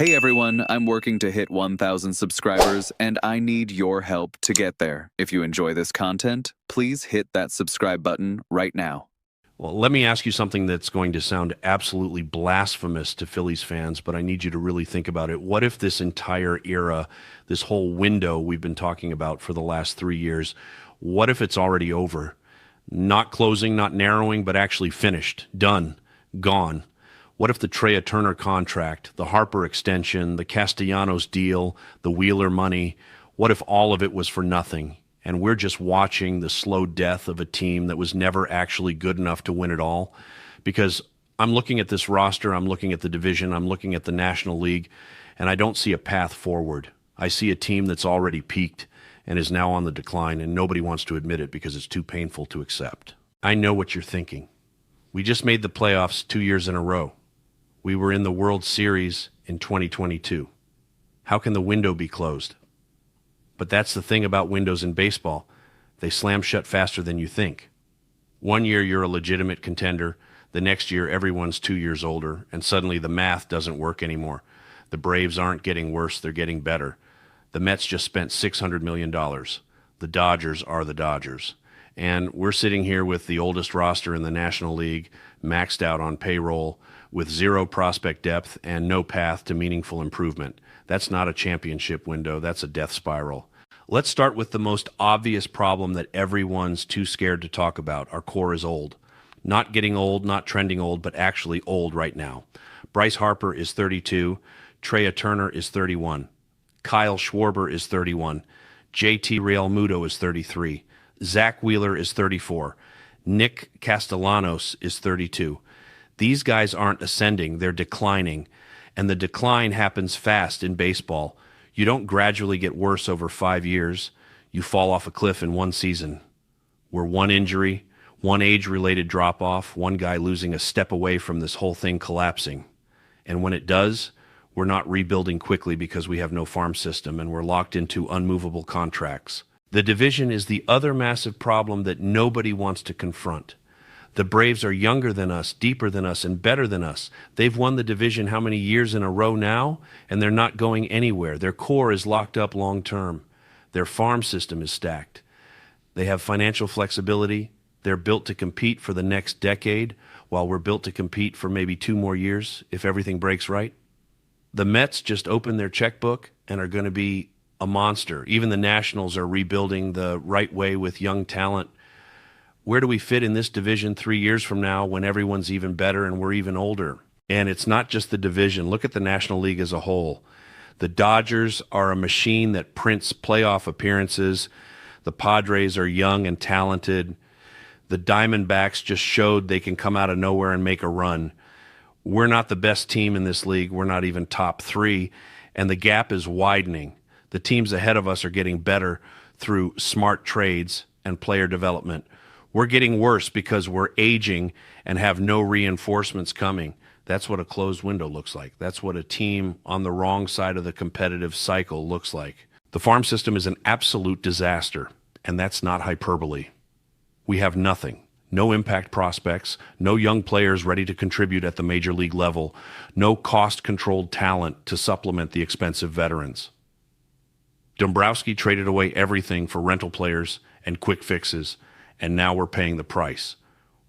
Hey everyone, I'm working to hit 1,000 subscribers, and I need your help to get there. If you enjoy this content, please hit that subscribe button right now. Well, let me ask you something that's going to sound absolutely blasphemous to Phillies fans, but I need you to really think about it. What if this entire era, this whole window we've been talking about for the last 3 years, what if it's already over? Not closing, not narrowing, but actually finished, done, gone. What if the Trea Turner contract, the Harper extension, the Castellanos deal, the Wheeler money, what if all of it was for nothing? And we're just watching the slow death of a team that was never actually good enough to win it all. Because I'm looking at this roster, I'm looking at the division, I'm looking at the National League, and I don't see a path forward. I see a team that's already peaked and is now on the decline, and nobody wants to admit it because it's too painful to accept. I know what you're thinking. We just made the playoffs 2 years in a row. We were in the World Series in 2022. How can the window be closed? But that's the thing about windows in baseball. They slam shut faster than you think. 1 year you're a legitimate contender. The next year everyone's 2 years older, and suddenly the math doesn't work anymore. The Braves aren't getting worse, they're getting better. The Mets just spent $600 million. The Dodgers are the Dodgers. And we're sitting here with the oldest roster in the National League, maxed out on payroll, with zero prospect depth and no path to meaningful improvement. That's not a championship window, that's a death spiral. Let's start with the most obvious problem that everyone's too scared to talk about. Our core is old. Not getting old, not trending old, but actually old right now. Bryce Harper is 32. Trea Turner is 31. Kyle Schwarber is 31. JT Realmuto is 33. Zack Wheeler is 34. Nick Castellanos is 32. These guys aren't ascending, they're declining. And the decline happens fast in baseball. You don't gradually get worse over 5 years. You fall off a cliff in one season. We're one injury, one age-related drop-off, one guy losing a step away from this whole thing collapsing. And when it does, we're not rebuilding quickly because we have no farm system and we're locked into unmovable contracts. The division is the other massive problem that nobody wants to confront. The Braves are younger than us, deeper than us, and better than us. They've won the division how many years in a row now? And they're not going anywhere. Their core is locked up long term. Their farm system is stacked. They have financial flexibility. They're built to compete for the next decade, while we're built to compete for maybe 2 more years if everything breaks right. The Mets just opened their checkbook and are going to be a monster. Even the Nationals are rebuilding the right way with young talent. Where do we fit in this division 3 years from now when everyone's even better and we're even older? And it's not just the division. Look at the National League as a whole. The Dodgers are a machine that prints playoff appearances. The Padres are young and talented. The Diamondbacks just showed they can come out of nowhere and make a run. We're not the best team in this league. We're not even top 3. And the gap is widening. The teams ahead of us are getting better through smart trades and player development. We're getting worse because we're aging and have no reinforcements coming. That's what a closed window looks like. That's what a team on the wrong side of the competitive cycle looks like. The farm system is an absolute disaster, and that's not hyperbole. We have nothing. No impact prospects, no young players ready to contribute at the major league level, no cost-controlled talent to supplement the expensive veterans. Dombrowski traded away everything for rental players and quick fixes, and now we're paying the price.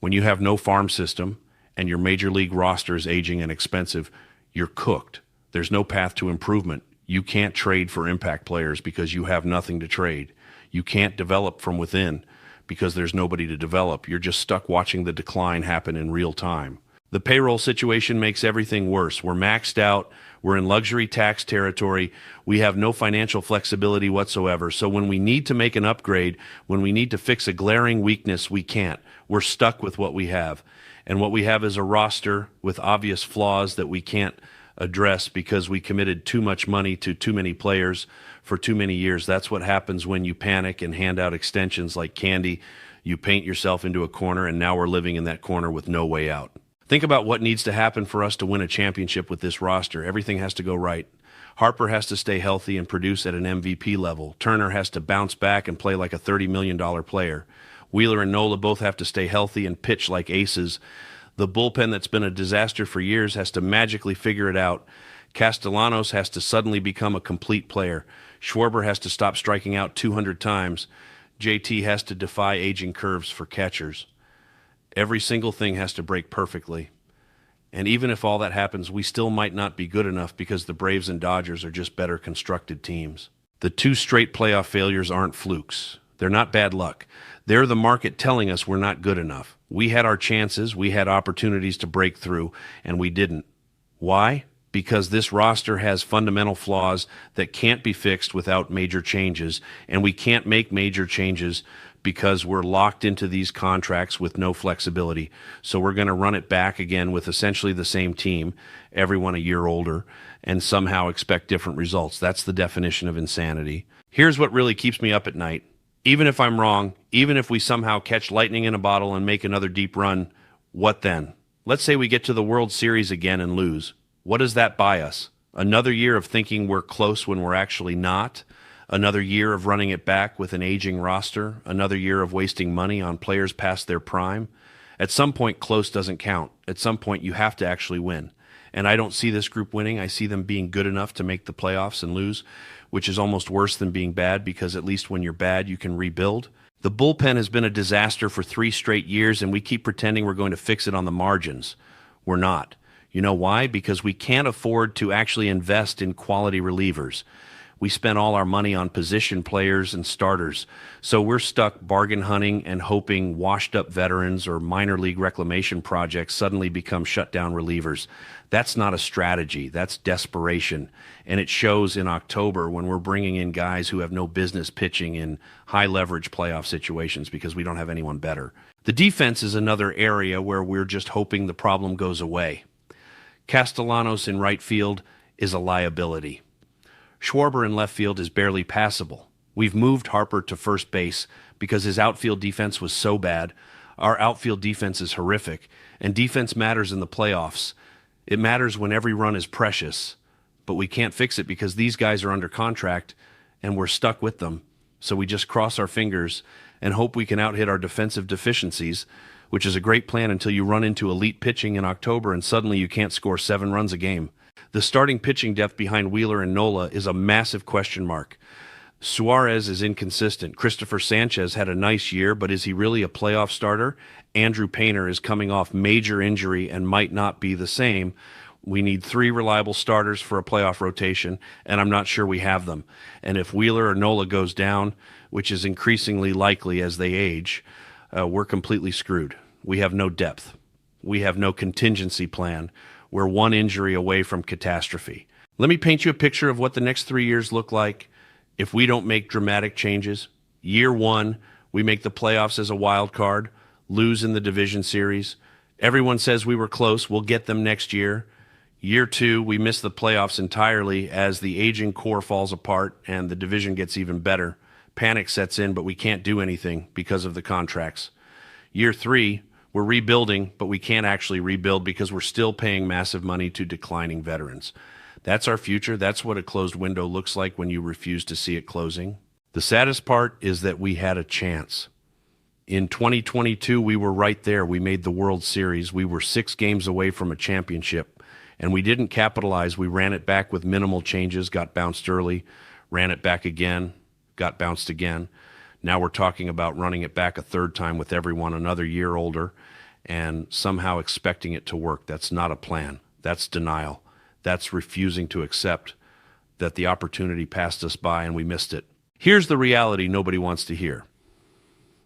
When you have no farm system and your major league roster is aging and expensive, you're cooked. There's no path to improvement. You can't trade for impact players because you have nothing to trade. You can't develop from within because there's nobody to develop. You're just stuck watching the decline happen in real time. The payroll situation makes everything worse. We're maxed out. We're in luxury tax territory. We have no financial flexibility whatsoever. So when we need to make an upgrade, when we need to fix a glaring weakness, we can't. We're stuck with what we have. And what we have is a roster with obvious flaws that we can't address because we committed too much money to too many players for too many years. That's what happens when you panic and hand out extensions like candy. You paint yourself into a corner, and now we're living in that corner with no way out. Think about what needs to happen for us to win a championship with this roster. Everything has to go right. Harper has to stay healthy and produce at an MVP level. Turner has to bounce back and play like a $30 million player. Wheeler and Nola both have to stay healthy and pitch like aces. The bullpen that's been a disaster for years has to magically figure it out. Castellanos has to suddenly become a complete player. Schwarber has to stop striking out 200 times. JT has to defy aging curves for catchers. Every single thing has to break perfectly. And even if all that happens, we still might not be good enough because the Braves and Dodgers are just better constructed teams. The 2 straight playoff failures aren't flukes. They're not bad luck. They're the market telling us we're not good enough. We had our chances, we had opportunities to break through, and we didn't. Why? Because this roster has fundamental flaws that can't be fixed without major changes, and we can't make major changes because we're locked into these contracts with no flexibility. So we're going to run it back again with essentially the same team, everyone a year older, and somehow expect different results. That's the definition of insanity. Here's what really keeps me up at night. Even if I'm wrong, even if we somehow catch lightning in a bottle and make another deep run, what then? Let's say we get to the World Series again and lose. What does that buy us? Another year of thinking we're close when we're actually not? Another year of running it back with an aging roster? Another year of wasting money on players past their prime? At some point, close doesn't count. At some point, you have to actually win. And I don't see this group winning. I see them being good enough to make the playoffs and lose, which is almost worse than being bad because at least when you're bad, you can rebuild. The bullpen has been a disaster for 3 straight years, and we keep pretending we're going to fix it on the margins. We're not. You know why? Because we can't afford to actually invest in quality relievers. We spent all our money on position players and starters, so we're stuck bargain hunting and hoping washed-up veterans or minor league reclamation projects suddenly become shutdown relievers. That's not a strategy. That's desperation, and it shows in October when we're bringing in guys who have no business pitching in high-leverage playoff situations because we don't have anyone better. The defense is another area where we're just hoping the problem goes away. Castellanos in right field is a liability. Schwarber in left field is barely passable. We've moved Harper to first base because his outfield defense was so bad. Our outfield defense is horrific, and defense matters in the playoffs. It matters when every run is precious, but we can't fix it because these guys are under contract and we're stuck with them. So we just cross our fingers and hope we can out-hit our defensive deficiencies, which is a great plan until you run into elite pitching in October and suddenly you can't score 7 runs a game. The starting pitching depth behind Wheeler and Nola is a massive question mark. Suarez is inconsistent. Christopher Sanchez had a nice year, but is he really a playoff starter? Andrew Painter is coming off major injury and might not be the same. We need 3 reliable starters for a playoff rotation, and I'm not sure we have them. And if Wheeler or Nola goes down, which is increasingly likely as they age, we're completely screwed. We have no depth. We have no contingency plan. We're 1 injury away from catastrophe. Let me paint you a picture of what the next 3 years look like if we don't make dramatic changes. Year 1, we make the playoffs as a wild card, lose in the division series. Everyone says we were close. We'll get them next year. Year 2, we miss the playoffs entirely as the aging core falls apart and the division gets even better. Panic sets in, but we can't do anything because of the contracts. Year 3, we're rebuilding, but we can't actually rebuild because we're still paying massive money to declining veterans. That's our future. That's what a closed window looks like when you refuse to see it closing. The saddest part is that we had a chance. In 2022, we were right there. We made the World Series. We were 6 games away from a championship, and we didn't capitalize. We ran it back with minimal changes, got bounced early, ran it back again, got bounced again. Now we're talking about running it back a 3rd time with everyone another year older and somehow expecting it to work. That's not a plan. That's denial. That's refusing to accept that the opportunity passed us by and we missed it. Here's the reality nobody wants to hear.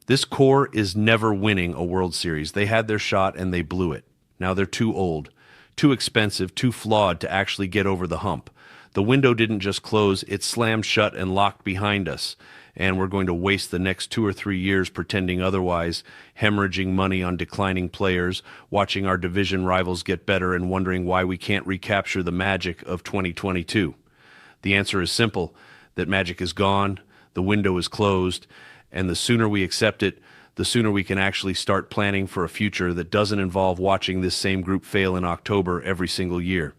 This core is never winning a World Series. They had their shot and they blew it. Now they're too old, too expensive, too flawed to actually get over the hump. The window didn't just close, it slammed shut and locked behind us. And we're going to waste the next 2 or 3 years pretending otherwise, hemorrhaging money on declining players, watching our division rivals get better and wondering why we can't recapture the magic of 2022. The answer is simple, that magic is gone, the window is closed, and the sooner we accept it, the sooner we can actually start planning for a future that doesn't involve watching this same group fail in October every single year.